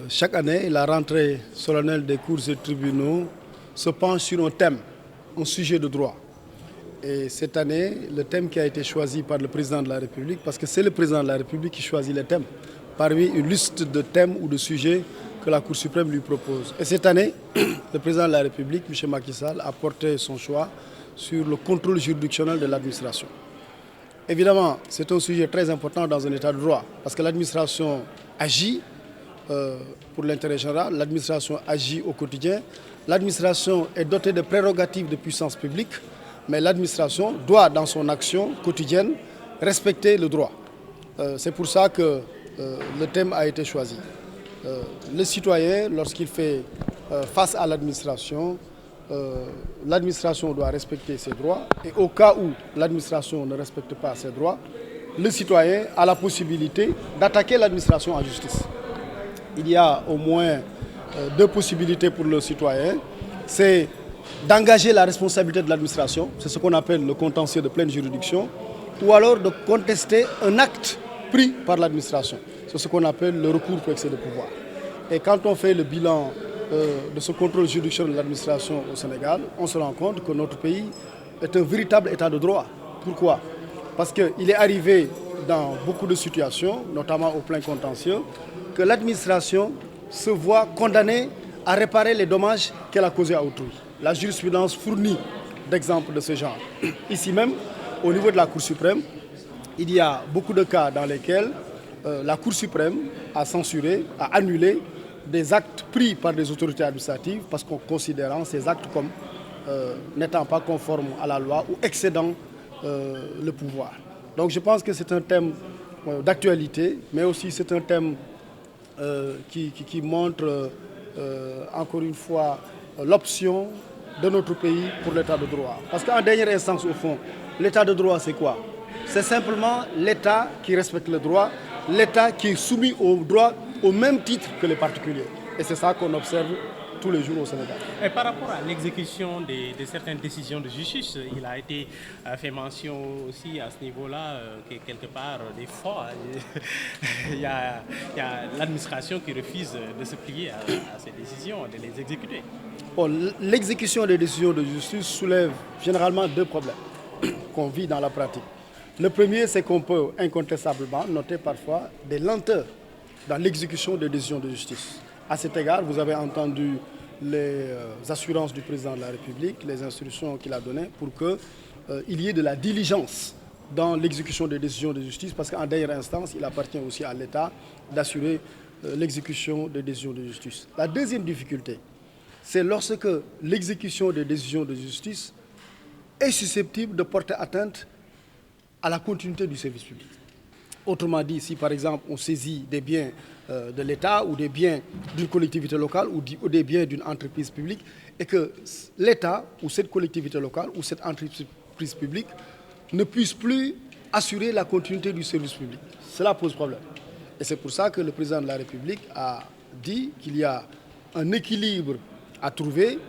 Chaque année, la rentrée solennelle des cours et tribunaux se penche sur un thème, un sujet de droit. Et cette année, le thème qui a été choisi par le président de la République, parce que c'est le président de la République qui choisit les thèmes, parmi une liste de thèmes ou de sujets que la Cour suprême lui propose. Et cette année, le président de la République, M. Macky Sall, a porté son choix sur le contrôle juridictionnel de l'administration. Évidemment, c'est un sujet très important dans un état de droit, parce que l'administration agit pour l'intérêt général, l'administration agit au quotidien, l'administration est dotée de prérogatives de puissance publique, mais l'administration doit, dans son action quotidienne, respecter le droit. C'est pour ça que le thème a été choisi. Le citoyen, lorsqu'il fait face à l'administration doit respecter ses droits. Et au cas où l'administration ne respecte pas ses droits, le citoyen a la possibilité d'attaquer l'administration en justice. Il y a au moins deux possibilités pour le citoyen. C'est d'engager la responsabilité de l'administration, c'est ce qu'on appelle le contentieux de pleine juridiction, ou alors de contester un acte pris par l'administration. C'est ce qu'on appelle le recours pour excès de pouvoir. Et quand on fait le bilan de ce contrôle juridictionnel de l'administration au Sénégal, on se rend compte que notre pays est un véritable état de droit. Pourquoi? Parce qu'il est arrivé dans beaucoup de situations, notamment au plein contentieux, que l'administration se voit condamnée à réparer les dommages qu'elle a causés à autrui. La jurisprudence fournit d'exemples de ce genre. Ici même, au niveau de la Cour suprême, il y a beaucoup de cas dans lesquels la Cour suprême a censuré, a annulé des actes pris par des autorités administratives parce qu'on considérant ces actes comme n'étant pas conformes à la loi ou excédant le pouvoir. Donc je pense que c'est un thème d'actualité, mais aussi c'est un thème qui montre encore une fois l'option de notre pays pour l'état de droit. Parce qu'en dernière instance, au fond, l'état de droit, c'est quoi? C'est simplement l'État qui respecte le droit, l'État qui est soumis au droit au même titre que les particuliers. Et c'est ça qu'on observe tous les jours au Sénégal. Et par rapport à l'exécution de certaines décisions de justice, il a été fait mention aussi à ce niveau-là que quelque part, des fois, il y a l'administration qui refuse de se plier à ces décisions, de les exécuter. Bon, l'exécution des décisions de justice soulève généralement deux problèmes qu'on vit dans la pratique. Le premier, c'est qu'on peut incontestablement noter parfois des lenteurs dans l'exécution des décisions de justice. À cet égard, vous avez entendu les assurances du président de la République, les instructions qu'il a données pour qu'il y ait de la diligence dans l'exécution des décisions de justice, parce qu'en dernière instance, il appartient aussi à l'État d'assurer l'exécution des décisions de justice. La deuxième difficulté, c'est lorsque l'exécution des décisions de justice est susceptible de porter atteinte à la continuité du service public. Autrement dit, si par exemple on saisit des biens de l'État ou des biens d'une collectivité locale ou des biens d'une entreprise publique et que l'État ou cette collectivité locale ou cette entreprise publique ne puisse plus assurer la continuité du service public, cela pose problème. Et c'est pour ça que le président de la République a dit qu'il y a un équilibre à trouver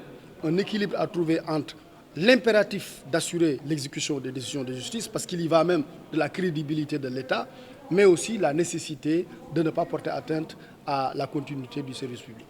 entre l'impératif d'assurer l'exécution des décisions de justice, parce qu'il y va même de la crédibilité de l'État, mais aussi la nécessité de ne pas porter atteinte à la continuité du service public.